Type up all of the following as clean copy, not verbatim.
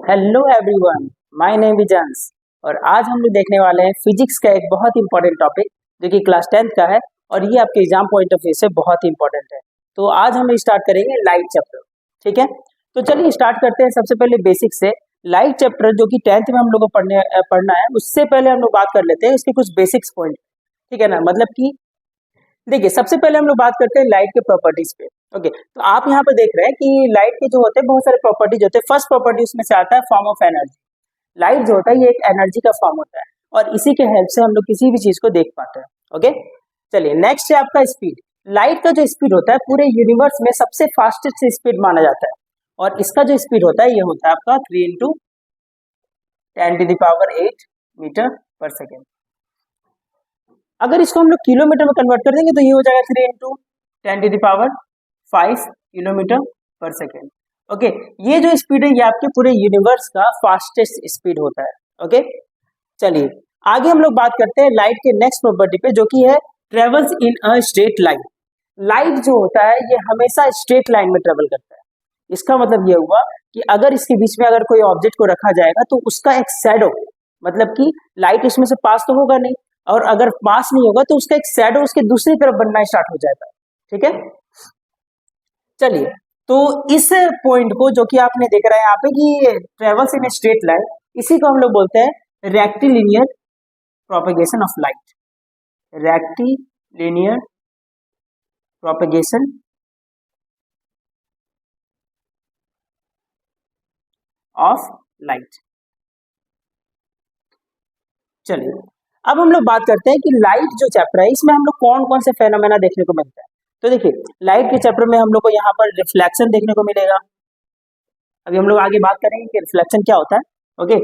Hello everyone, my name is अंश और आज हम लोग देखने वाले हैं फिजिक्स का एक बहुत इंपॉर्टेंट टॉपिक जो कि क्लास 10th का है और ये आपके एग्जाम पॉइंट ऑफ व्यू से बहुत ही इंपॉर्टेंट है। तो आज हम स्टार्ट करेंगे लाइट चैप्टर। ठीक है, तो चलिए स्टार्ट करते हैं सबसे पहले बेसिक से। लाइट चैप्टर जो कि 10th में हम लोग को पढ़ना है, उससे पहले हम लोग बात कर लेते हैं इसके कुछ बेसिक्स पॉइंट। ठीक है ना, मतलब कि देखिए सबसे पहले हम लोग बात करते हैं लाइट के प्रॉपर्टीज पे। ओके, तो आप यहाँ पे देख रहे हैं कि लाइट के जो होते हैं बहुत सारे प्रॉपर्टीज होते हैं। फर्स्ट प्रॉपर्टी उसमें से आता है फॉर्म ऑफ एनर्जी। लाइट जो होता है ये एक एनर्जी का फॉर्म होता है और इसी के हेल्प से हम लोग किसी भी चीज को देख पाते हैं। ओके, चलिए नेक्स्ट है आपका स्पीड। लाइट का जो स्पीड होता है पूरे यूनिवर्स में सबसे फास्टेस्ट स्पीड माना जाता है और इसका जो स्पीड होता है ये होता है आपका 3 × 10⁸ मीटर पर सेकेंड। अगर इसको हम लोग किलोमीटर में कन्वर्ट कर देंगे तो ये हो जाएगा 3 × 10⁵ किलोमीटर पर सेकेंड। ओके, ये जो स्पीड है ये आपके पूरे यूनिवर्स का फास्टेस्ट स्पीड होता है। ओके, चलिए आगे हम लोग बात करते हैं लाइट के नेक्स्ट प्रॉपर्टी पे जो कि है travels in a straight line. Light जो होता है ये हमेशा स्ट्रेट लाइन में ट्रेवल करता है। इसका मतलब ये हुआ कि अगर इसके बीच में अगर कोई ऑब्जेक्ट को रखा जाएगा तो उसका एक शैडो, मतलब कि लाइट उसमें से पास तो होगा नहीं और अगर पास नहीं होगा तो उसका एक शैडो उसके दूसरी तरफ बनना स्टार्ट हो जाएगा। ठीक है, चलिए तो इस पॉइंट को जो कि आपने देख रहा है यहाँ पे कि ट्रेवल्स इन स्ट्रेट लाइन, इसी को हम लोग बोलते हैं rectilinear propagation of light. Rectilinear propagation of light. चलिए अब हम लोग बात करते हैं कि लाइट जो चैप्टर है इसमें हम लोग कौन कौन से फेनोमेना देखने को मिलता है। तो देखिए लाइट के चैप्टर में हम लोग को यहाँ पर रिफ्लेक्शन देखने को मिलेगा। अभी हम लोग आगे बात करेंगे कि रिफ्लेक्शन क्या होता है। ओके,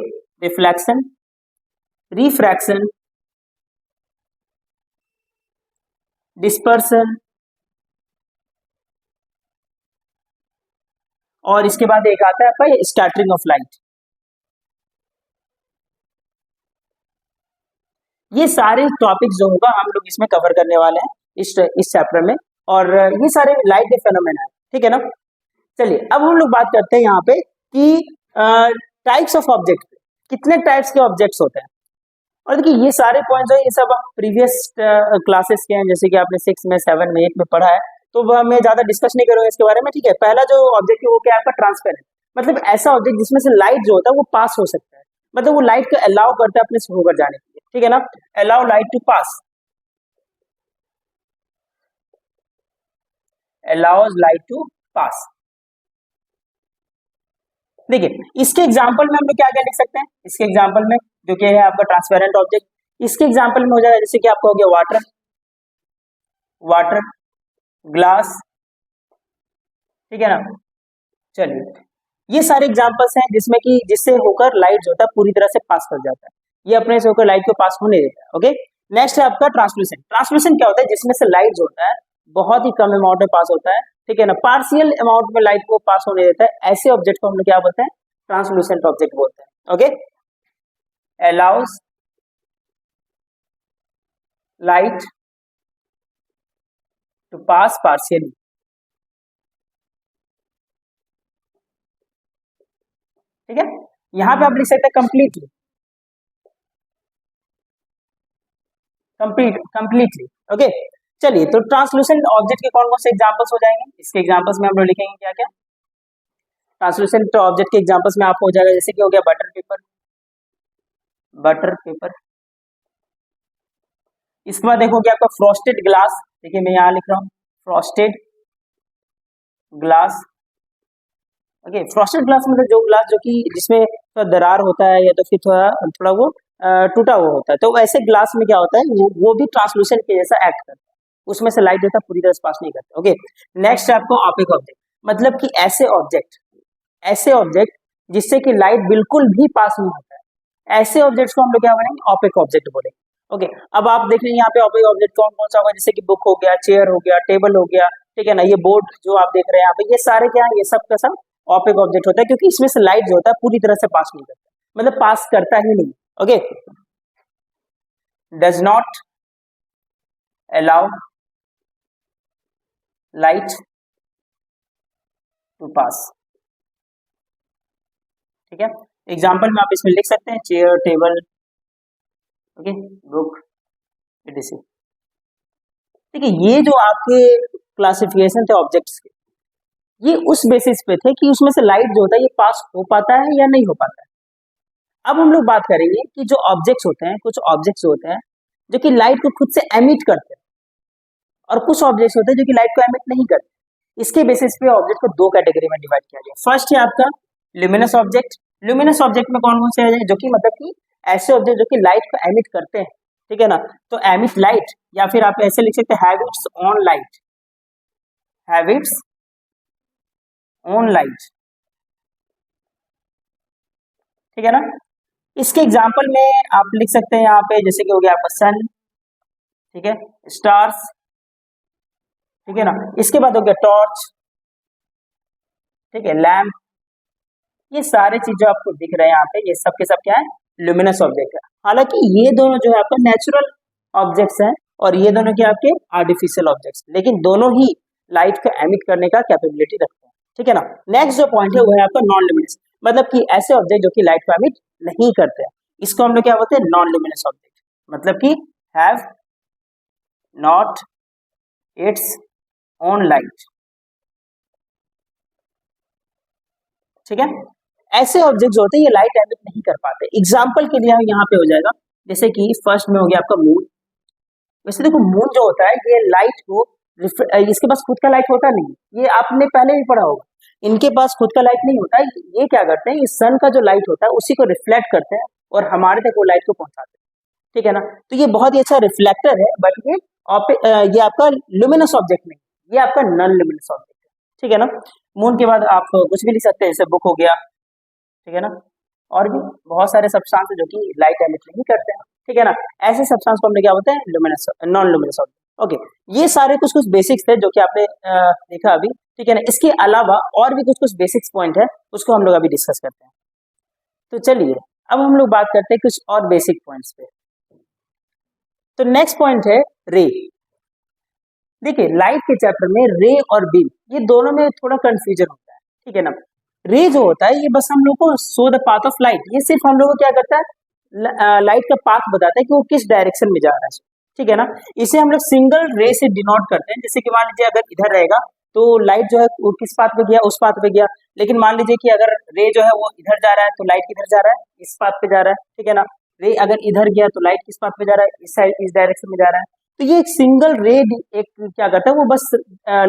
रिफ्लेक्शन, रिफ्रैक्शन, डिस्पर्सन और इसके बाद एक आता है आपका स्कैटरिंग ऑफ लाइट। ये सारे टॉपिक्स जो होगा हम लोग इसमें कवर करने वाले हैं इस चैप्टर में और ये सारे लाइट के फेनोमेना है। ठीक है ना, चलिए अब हम लोग बात करते हैं यहाँ पे कि टाइप्स ऑफ ऑब्जेक्ट, कितने टाइप्स के ऑब्जेक्ट्स होते हैं। और देखिए ये सारे पॉइंट्स है ये सब प्रीवियस क्लासेस के हैं, जैसे कि आपने 6 में 7 में 8 में पढ़ा है, तो मैं ज्यादा डिस्कस नहीं करूंगा इसके बारे में। ठीक है, पहला जो ऑब्जेक्ट है वो क्या है आपका ट्रांसपेरेंट, मतलब ऐसा ऑब्जेक्ट जिसमें से लाइट जो होता है वो पास हो सकता है, मतलब वो लाइट को अलाउ करता है अपने से होकर जाने के लिए। ठीक है ना, allow light to pass, allows light to pass. देखिए इसके एग्जाम्पल में हम लोग क्या क्या लिख सकते हैं। इसके एग्जाम्पल में जो कि है आपका ट्रांसपेरेंट ऑब्जेक्ट, इसके एग्जाम्पल में हो जाएगा जैसे कि आपका हो गया वाटर, वाटर, ग्लास। ठीक है ना, चलिए ये सारे एग्जांपल्स हैं जिसमें कि जिससे होकर लाइट जो होता है पूरी तरह से पास कर जाता है, ये अपने से होकर लाइट को पास होने देता है। ओके, नेक्स्ट है आपका ट्रांसमिशन। ट्रांसमिशन क्या होता है, जिसमें से लाइट जो होता है बहुत ही कम अमाउंट में पास होता है। ठीक है ना, पार्शियल अमाउंट में लाइट को पास होने देता है, ऐसे ऑब्जेक्ट को हम लोग क्या बोलते हैं, ट्रांसलूसेंट ऑब्जेक्ट बोलते हैं। Okay, allows light to pass partially. ठीक है, यहाँ पे आप लिख सकते हैं कंप्लीटली, कंप्लीटली। ओके, चलिए तो ट्रांसलूसेंट ऑब्जेक्ट के कौन कौन से एग्जांपल्स हो जाएंगे, इसके एग्जांपल्स में हम लोग लिखेंगे क्या क्या। ट्रांसलूसेंट ऑब्जेक्ट के एग्जांपल्स में आपको हो जाएगा जैसे कि हो गया बटर पेपर, बटर पेपर। इसके बाद देखोगे आपका फ्रॉस्टेड ग्लास, देखिए मैं यहाँ लिख रहा हूँ frosted glass. Okay, frosted glass मतलब जो ग्लास जो कि जिसमें थोड़ा दरार होता है या तो फिर थोड़ा थोड़ा वो टूटा हुआ होता है, तो वैसे ग्लास में क्या होता है वो भी ट्रांसलूसेंट के जैसा एक्ट करता है, उसमें से लाइट जो है पूरी तरह से पास नहीं करता। ओके, नेक्स्ट है आपको ऑपिक ऑब्जेक्ट, मतलब कि ऐसे ऑब्जेक्ट जिससे कि लाइट बिल्कुल भी पास नहीं होता है, ऐसे ऑब्जेक्ट्स को हम लोग क्या बोलेंगे, ऑपिक ऑब्जेक्ट बोलेंगे। ओके, अब आप देख लेंगे यहाँ पे ऑपिक ऑब्जेक्ट कौन कौन सा होगा, जैसे कि बुक हो गया, चेयर हो गया, टेबल हो गया। ठीक है ना, ये बोर्ड जो आप देख रहे हैं यहाँ पे, ये सारे क्या है, ये सब का सब ऑपिक ऑब्जेक्ट होता है, क्योंकि इसमें से लाइट जो होता है पूरी तरह से पास नहीं करता, मतलब पास करता ही नहीं। Okay, does not allow light to pass. ठीक है। एग्जाम्पल में आप इसमें लिख सकते हैं chair, table, okay, book, etc। ठीक है, ये जो आपके क्लासिफिकेशन थे ऑब्जेक्ट्स के, ये उस बेसिस पे थे कि उसमें से लाइट जो होता है ये पास हो पाता है या नहीं हो पाता है। अब हम लोग बात करेंगे कि जो ऑब्जेक्ट्स होते हैं, कुछ ऑब्जेक्ट्स होते हैं जो कि लाइट को खुद से एमिट करते हैं और कुछ ऑब्जेक्ट्स होते हैं जो कि लाइट को एमिट नहीं करते। इसके बेसिस पे ऑब्जेक्ट को दो कैटेगरी में डिवाइड किया गया। फर्स्ट है आपका ल्यूमिनस ऑब्जेक्ट। ल्यूमिनस ऑब्जेक्ट में कौन कौन से हैं, जो कि मतलब कि ऐसे ऑब्जेक्ट जो कि लाइट को एमिट करते हैं, ठीक है ना। तो एमिट लाइट, या फिर आप ऐसे लिख सकते हैं have it's on light, have it's on light, ठीक है ना। इसके एग्जाम्पल में आप लिख सकते हैं यहाँ पे, जैसे कि हो गया आपका सन, ठीक है, स्टार्स, ठीक है ना। इसके बाद हो गया टॉर्च, ठीक है, लैम्प। ये सारे चीज जो आपको दिख रहे हैं यहाँ पे, ये सब के सब क्या है, ल्यूमिनस ऑब्जेक्ट है। हालांकि ये दोनों जो है आपका नेचुरल ऑब्जेक्ट्स हैं और ये दोनों क्या आपके आर्टिफिशियल ऑब्जेक्ट्स, लेकिन दोनों ही लाइट को एमिट करने का कैपेबिलिटी रखते हैं, ठीक है ना। नेक्स्ट जो पॉइंट है वो है आपका नॉन ल्यूमिनस, मतलब कि ऐसे ऑब्जेक्ट जो कि लाइट को एमिट नहीं करते हैं, इसको हम लोग क्या बोलते हैं, नॉन ल्यूमिनस ऑब्जेक्ट, मतलब कि have not its own light, ठीक है। ऐसे ऑब्जेक्ट्स होते हैं ये लाइट एमिट नहीं कर पाते। एग्जांपल के लिए यहाँ पे हो जाएगा, जैसे कि फर्स्ट में हो गया आपका मून। वैसे देखो मून जो होता है ये लाइट को इसके पास खुद का लाइट होता नहीं, ये आपने पहले भी पढ़ा होगा, इनके पास खुद का लाइट नहीं होता है। ये क्या करते हैं, इस सन का जो लाइट होता है उसी को रिफ्लेक्ट करते हैं और हमारे तक वो लाइट को पहुंचाते हैं, ठीक है ना। तो ये बहुत ही अच्छा रिफ्लेक्टर है, बट ये आपका ल्यूमिनस ऑब्जेक्ट नहीं, ये आपका नॉन ल्यूमिनस ऑब्जेक्ट है, ठीक है ना। मून के बाद आप कुछ भी लिख सकते हैं, जैसे बुक हो गया, ठीक है ना, और भी बहुत सारे सब्सटेंस जो कि लाइट एमिट नहीं करते हैं, ठीक है ना। ऐसे सब्सटेंस को हम क्या बोलते हैं, luminous, non luminous object. Okay, ये सारे कुछ कुछ बेसिक्स थे जो कि आपने देखा अभी, ठीक है ना। इसके अलावा और भी कुछ कुछ बेसिक्स पॉइंट है, उसको हम लोग अभी डिस्कस करते हैं। तो चलिए अब हम लोग बात करते हैं कुछ और बेसिक पॉइंट्स पे। तो नेक्स्ट पॉइंट है रे। देखिए लाइट के चैप्टर में रे और बीम, ये दोनों में थोड़ा कंफ्यूजन होता है, ठीक है ना। रे जो होता है ये बस हम लोग को show the path of light, ये सिर्फ हम लोग को क्या करता है, लाइट का पाथ बताता है कि वो किस डायरेक्शन में जा रहा है, ठीक है ना। इसे हम लोग सिंगल रे से डिनोट करते हैं। जैसे कि मान लीजिए अगर इधर रहेगा तो लाइट जो है वो किस पाथ पे गया, उस पाथ पे गया। लेकिन मान लीजिए कि अगर रे जो है वो इधर जा रहा है तो लाइट किधर जा रहा है, इस पाथ पे जा रहा है, ठीक है ना। रे अगर इधर गया तो लाइट किस पाथ पे जा रहा है, इस साइड, इस डायरेक्शन में जा रहा है। तो ये एक सिंगल रे एक क्या करता है, वो बस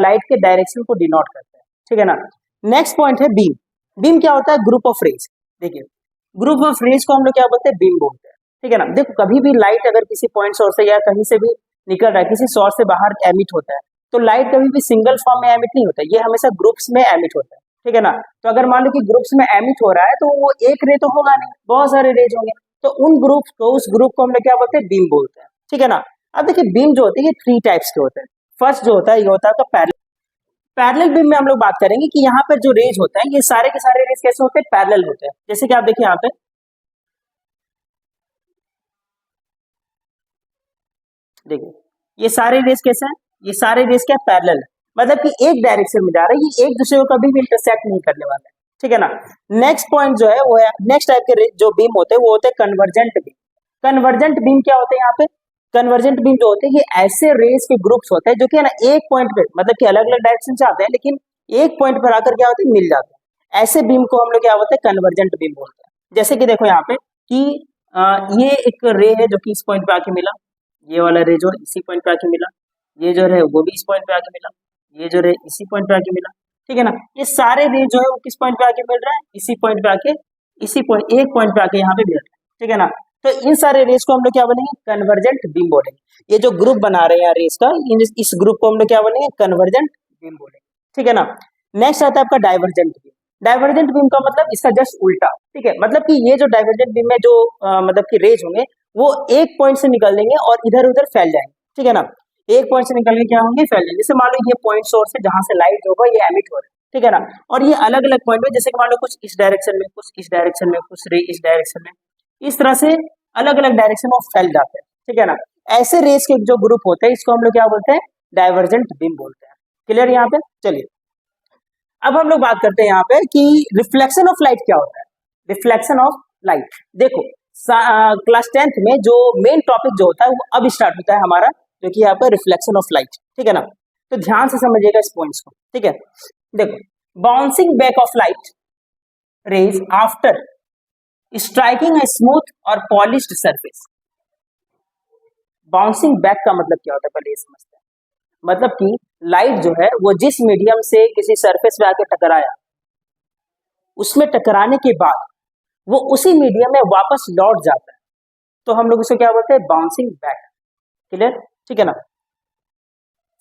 लाइट के डायरेक्शन को डिनोट करता है, ठीक है ना। नेक्स्ट पॉइंट है बीम। बीम क्या होता है, ग्रुप ऑफ रेज। देखिए ग्रुप ऑफ रेज को हम लोग क्या बोलते हैं, बीम बोलते हैं, ठीक है ना। देखो कभी भी लाइट अगर किसी पॉइंट सोर्स से या कहीं से भी निकल रहा है, किसी सोर्स से बाहर एमिट होता है, तो लाइट कभी भी सिंगल फॉर्म में एमिट नहीं होता, ये हमेशा ग्रुप्स में एमिट होता है, ठीक है ना। तो अगर मान लो कि ग्रुप्स में एमिट हो रहा है तो वो एक रे तो होगा नहीं, बहुत सारे रेज होंगे, तो उन ग्रुप को, उस ग्रुप को हम लोग क्या बोलते हैं, बीम बोलते हैं, ठीक है ना। अब देखिए बीम जो होती है ये 3 टाइप्स के होते हैं। फर्स्ट जो होता है ये होता है आपका पैरेलल। पैरेलल बीम में हम लोग बात करेंगे कि यहाँ पर जो रेज होते हैं ये सारे के सारे रेज कैसे होते हैं, पैरेलल होते हैं। जैसे कि आप देखिए यहाँ पे, देखिए ये सारे रेस कैसे हैं, ये सारे रेस क्या पैरेलल है, मतलब कि एक डायरेक्शन में जा रहा है, ये एक दूसरे को कभी भी इंटरसेक्ट नहीं करने वाला है, ठीक है ना। नेक्स्ट पॉइंट जो है वो है, नेक्स्ट टाइप के जो बीम होते हैं वो होते हैं कन्वर्जेंट बीम। कन्वर्जेंट बीम क्या होते हैं यहाँ पे, कन्वर्जेंट बीम जो होते हैं ये ऐसे रेस के ग्रुप्स होते हैं जो कि है ना एक पॉइंट पे, मतलब कि अलग अलग डायरेक्शन से आते हैं लेकिन एक पॉइंट पर आकर क्या होते हैं, मिल जाते हैं। ऐसे बीम को हम लोग क्या बोलते हैं, कन्वर्जेंट बीम बोलते हैं। जैसे कि देखो यहाँ पे कि ये एक रे है जो कि इस पॉइंट पे आके मिला, ये वाला रे जो इसी पॉइंट पे आके मिला, ये जो रे वो भी इस पॉइंट पे आके मिला, ये जो रे इसी पॉइंट पे आके मिला, ठीक है ना। ये सारे रे जो है वो किस पॉइंट पे आके मिल रहा है, इसी पॉइंट पे आके, इसी पॉइंट, एक पॉइंट पे आके यहाँ पे मिल रहा है, ठीक है ना। तो इन सारे रेस को हम लोग क्या बोलेंगे, कन्वर्जेंट बीम बोलेंगे। ये जो ग्रुप बना रहे हैं रेस का, इस ग्रुप को हम लोग क्या बोलेंगे, कन्वर्जेंट बीम बोलेंगे, ठीक है ना। नेक्स्ट आता है आपका डाइवर्जेंट बीम। डाइवर्जेंट बीम का मतलब इसका जस्ट उल्टा, ठीक है, मतलब कि ये जो डाइवर्जेंट बीम में जो मतलब कि रेज होंगे वो एक पॉइंट से निकल लेंगे और इधर उधर फैल जाएंगे, ठीक है ना। एक पॉइंट से निकल के क्या होंगे, फैल जाएंगे। जैसे मान लो ये पॉइंट सोर्स है जहां से लाइट होगा ये एमिट हो रहा है, ठीक है ना। और ये अलग अलग पॉइंट में, जैसे कि मान लो कुछ इस डायरेक्शन में, कुछ इस डायरेक्शन में, कुछ रे इस डायरेक्शन में, इस तरह से अलग अलग डायरेक्शन में फैल जाते हैं, ठीक है ना। ऐसे रेस के जो ग्रुप होते हैं इसको हम लोग क्या बोलते हैं, डाइवर्जेंट बीम बोलते हैं। क्लियर यहाँ पे, चलिए अब हम लोग बात करते हैं यहाँ पे कि रिफ्लेक्शन ऑफ लाइट क्या होता है। Reflection of light. देखो क्लास 10th में जो मेन टॉपिक जो होता है वो अब स्टार्ट होता है हमारा, जो कि यहाँ पर रिफ्लेक्शन ऑफ लाइट, ठीक है ना। तो ध्यान से समझिएगा इस पॉइंट्स को, ठीक है। देखो, bouncing back of light rays after striking a smooth और पॉलिश्ड सरफेस। बाउंसिंग बैक का मतलब क्या होता है, पहले ये समझते हैं। मतलब कि लाइट जो है वो जिस मीडियम से किसी सरफेस में आके टकराया, उसमें टकराने के बाद वो उसी मीडियम में वापस लौट जाता है, तो हम लोग उसको क्या बोलते हैं, बाउंसिंग बैक। क्लियर, ठीक है ना।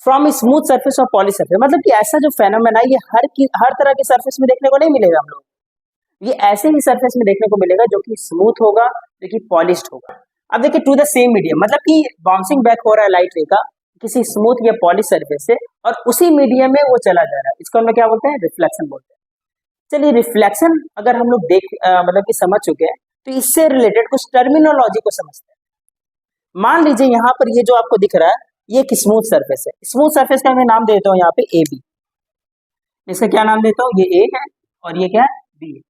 फ्रॉम स्मूथ सरफेस और पॉलिश सरफेस, मतलब कि ऐसा जो फेनोमेना ये हर तरह के सरफेस में देखने को नहीं मिलेगा हम लोग, ये ऐसे ही सरफेस में देखने को मिलेगा जो कि स्मूथ होगा, जो कि पॉलिश्ड होगा। अब देखिए, टू द सेम मीडियम, मतलब कि बाउंसिंग बैक हो रहा है लाइट रे का किसी स्मूथ या पॉलिश सरफेस से, और उसी मीडियम में वो चला जा रहा है, इसको हम लोग क्या बोलते हैं, रिफ्लेक्शन बोलते हैं। चलिए, रिफ्लेक्शन अगर हम लोग मतलब कि समझ चुके हैं, तो इससे रिलेटेड कुछ टर्मिनोलॉजी को समझते हैं। मान लीजिए यहाँ पर ये जो आपको दिख रहा है, ये एक स्मूथ सरफेस है। स्मूथ सरफेस का मैं नाम देता हूँ यहाँ पे ए बी। इसका क्या नाम देता हूँ, ये ए है और ये क्या है, बी है।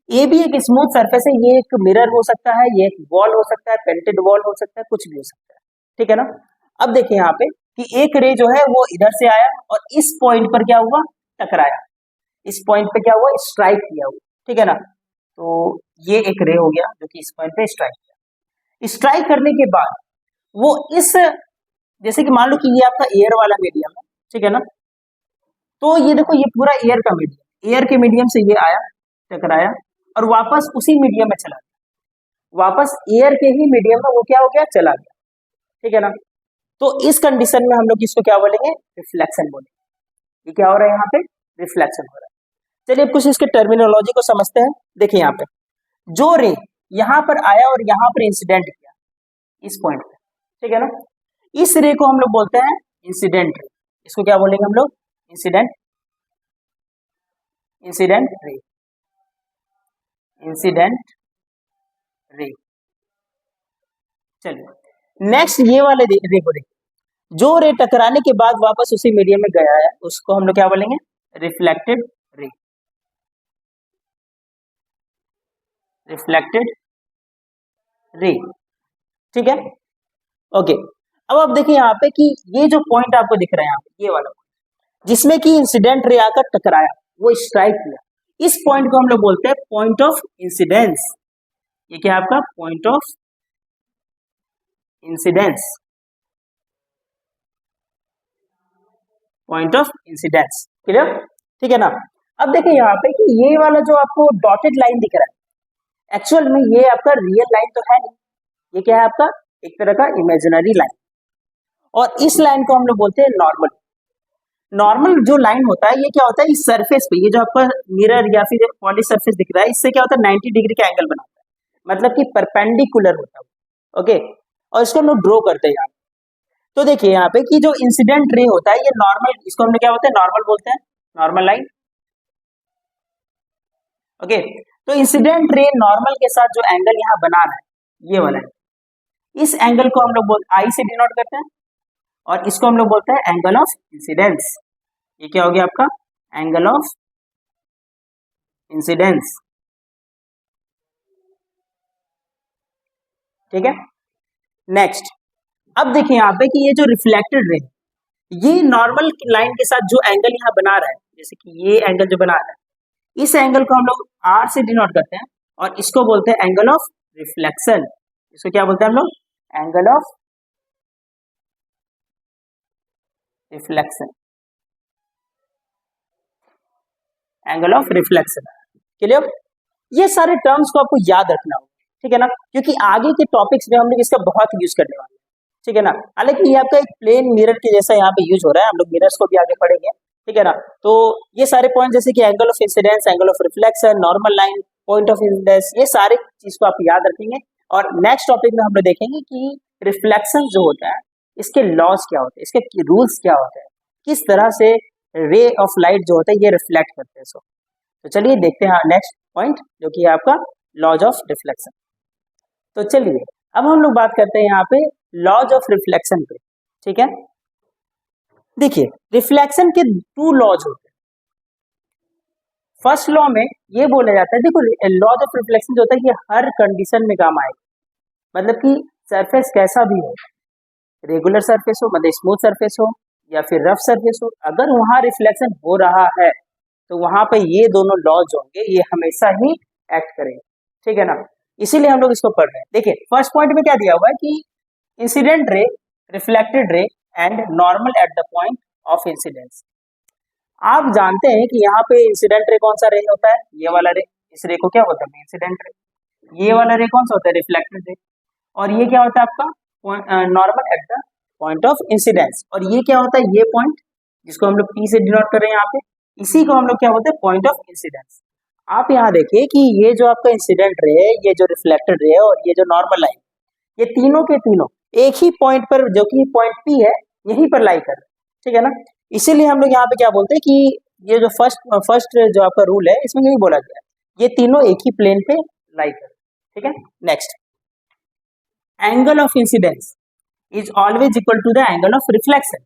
ए भी एक स्मूथ सरफेस है, ये एक मिरर हो सकता है, ये एक वॉल हो सकता है, पेंटेड वॉल हो सकता है, कुछ भी हो सकता है, ठीक है ना। अब देखिए यहाँ पे कि एक रे जो है वो इधर से आया और इस पॉइंट पर क्या हुआ, टकराया, इस पॉइंट पे क्या हुआ, स्ट्राइक किया हुआ, ठीक है ना। तो ये एक रे हो गया जो कि इस पॉइंट पे स्ट्राइक किया। स्ट्राइक करने के बाद वो इस, जैसे कि मान लो कि ये आपका एयर वाला मीडियम है, ठीक है ना। तो ये देखो, ये पूरा एयर का मीडियम, एयर के मीडियम से ये आया, टकराया और वापस उसी मीडियम में चला गया, वापस एयर के ही मीडियम में वो क्या हो गया, चला गया, ठीक है ना। तो इस कंडीशन में हम लोग इसको क्या बोलेंगे, रिफ्लेक्शन बोलेंगे। ये क्या हो रहा है यहाँ पे, रिफ्लेक्शन हो रहा है। चलिए अब कुछ इसके टर्मिनोलॉजी को समझते हैं। देखिए यहाँ पे जो रे यहाँ पर आया और यहाँ पर इंसिडेंट किया इस पॉइंट पे, ठीक है ना, इस रे को हम लोग बोलते हैं इंसिडेंट रे। इसको क्या बोलेंगे हम लोग, इंसिडेंट रे, इंसिडेंट रे। चलिए नेक्स्ट ये वाले रे को देखिए, जो रे टकराने के बाद वापस उसी मीडियम में गया है, उसको हम लोग क्या बोलेंगे, रिफ्लेक्टेड रे, रिफ्लेक्टेड रे, ठीक है, ओके। अब आप देखिए यहाँ पे कि ये जो पॉइंट आपको दिख रहा है यहाँ पे, ये वाला पॉइंट जिसमें कि इंसिडेंट रे आकर टकराया, वो स्ट्राइक किया, इस पॉइंट को हम लोग बोलते हैं पॉइंट ऑफ इंसिडेंस। ये क्या है आपका, point of incidence, point of incidence. Clear, ठीक है ना। अब देखिए यहाँ पे कि ये वाला जो आपको डॉटेड लाइन दिख रहा है, एक्चुअल में ये आपका रियल लाइन तो है नहीं, ये क्या है आपका, एक तरह का इमेजिनरी लाइन, और इस लाइन को हम लोग बोलते हैं नॉर्मल। नॉर्मल जो लाइन होता है, ये क्या होता है, इस सरफेस पे, ये जो आपका मिरर या फिर पॉलिश सरफेस दिख रहा है, इससे क्या होता है, 90 डिग्री का एंगल बनाता है, मतलब कि परपेंडिकुलर होता है, ओके। और इसको हम लोग ड्रॉ करते हैं यहाँ। तो देखिए यहाँ पे कि जो इंसिडेंट रे होता है, ये नॉर्मल, इसको हम लोग क्या बोलते हैं, नॉर्मल बोलते हैं, नॉर्मल लाइन, ओके। तो इंसिडेंट रे नॉर्मल के साथ जो एंगल यहाँ बना रहा है, ये वाला है, इस एंगल को हम लोग आई से डिनोट करते हैं, और इसको हम लोग बोलते हैं एंगल ऑफ इंसिडेंस। ये क्या हो गया आपका, एंगल ऑफ इंसिडेंस, ठीक है। नेक्स्ट, अब देखिए यहाँ पे कि ये जो रिफ्लेक्टेड रे, ये नॉर्मल लाइन के साथ जो एंगल यहाँ बना रहा है, जैसे कि ये एंगल जो बना रहा है, इस एंगल को हम लोग आर से डिनोट करते हैं, और इसको बोलते हैं एंगल ऑफ रिफ्लेक्शन। इसको क्या बोलते हैं हम लोग, angle of reflection, angle of reflection. Clear, ये सारे टर्म्स को आपको याद रखना होगा, ठीक है ना, क्योंकि आगे के टॉपिक्स में हम लोग इसका बहुत यूज करने वाले हैं, ठीक है ना। हालांकि ये आपका एक प्लेन मिरर के जैसा यहाँ पे यूज हो रहा है, हम लोग मिरर्स को भी आगे पढ़ेंगे, ठीक है ना। तो ये सारे पॉइंट जैसे कि angle of incidence, angle of reflection, normal line, point of incidence, ये सारे चीज को आप याद रखेंगे। और नेक्स्ट टॉपिक में हम लोग देखेंगे कि रिफ्लेक्शन जो होता है, इसके लॉज क्या होते हैं, इसके रूल्स क्या होते हैं, किस तरह से रे ऑफ लाइट जो होता है ये रिफ्लेक्ट करते हैं। तो चलिए देखते हैं नेक्स्ट पॉइंट, जो कि है आपका लॉज ऑफ रिफ्लेक्शन। तो चलिए अब हम लोग बात करते हैं यहाँ पे लॉज ऑफ रिफ्लेक्शन पे, ठीक है। देखिए रिफ्लेक्शन के 2 लॉज होते हैं, फर्स्ट लॉ में ये बोला जाता है, देखो लॉ ऑफ रिफ्लेक्शन जो होता है ये हर कंडीशन में काम आएगा, मतलब कि सरफेस कैसा भी हो, रेगुलर सरफेस हो मतलब स्मूथ सरफेस हो या फिर रफ सरफेस हो, अगर वहाँ रिफ्लेक्शन हो रहा है तो वहाँ पे ये दोनों लॉज होंगे, ये हमेशा ही एक्ट करेंगे, ठीक है ना। इसीलिए हम लोग इसको पढ़ रहे हैं। देखिए फर्स्ट पॉइंट में क्या दिया हुआ है कि incident ray, reflected ray and normal at the point of incidence. आप जानते हैं कि यहाँ पे इंसिडेंट रे कौन सा रे होता है, ये वाला रे, इस रे को क्या होता है इंसिडेंट रे। ये वाला रे कौन सा होता है, रिफ्लेक्टेड रे। और ये क्या होता है आपका normal at the point of incidence. और ये क्या होता है, ये पॉइंट जिसको हम लोग P से डिनोट कर रहे हैं यहाँ पे, इसी को हम लोग क्या बोलते हैं, पॉइंट ऑफ इंसिडेंस। आप यहाँ देखिए कि ये जो आपका इंसिडेंट रे है, ये जो रिफ्लेक्टेड रे है और ये जो नॉर्मल लाइन, ये तीनों के तीनों एक ही पॉइंट पर, जो कि पॉइंट P है, यहीं पर लाई कर रहे हैं, ठीक है ना। इसीलिए हम लोग यहाँ पे क्या बोलते हैं कि ये जो फर्स्ट जो आपका रूल है, इसमें यही बोला गया है, ये तीनों एक ही प्लेन पे लाई कर, ठीक है। Next, angle of incidence is always equal to the angle of reflection.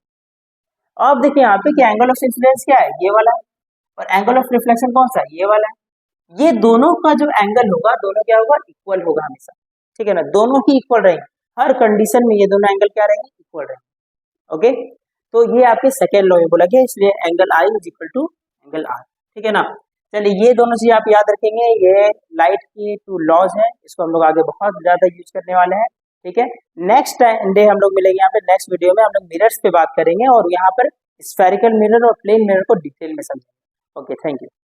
अब देखिए यहाँ पे कि एंगल ऑफ इंसिडेंस क्या है, ये वाला है, और एंगल ऑफ रिफ्लेक्शन कौन सा है, ये वाला है। ये दोनों का जो एंगल होगा, दोनों क्या होगा, इक्वल होगा हमेशा, ठीक है ना, दोनों ही इक्वल रहेंगे, हर कंडीशन में ये दोनों एंगल क्या रहेंगे, इक्वल रहेंगे। ओके, तो ये आपके सेकेंड लॉ में बोला गया, इसलिए angle I is equal to angle R, ठीक है ना। चलिए ये दोनों चीज आप याद रखेंगे, ये लाइट की टू लॉज है, इसको हम लोग आगे बहुत ज्यादा यूज करने वाले हैं, ठीक है। नेक्स्ट डे हम लोग मिलेंगे यहाँ पे, नेक्स्ट वीडियो में हम लोग मिरर्स पे बात करेंगे और यहाँ पर स्फेरिकल मिरर और प्लेन मिरर को डिटेल में समझेंगे। Okay, thank you.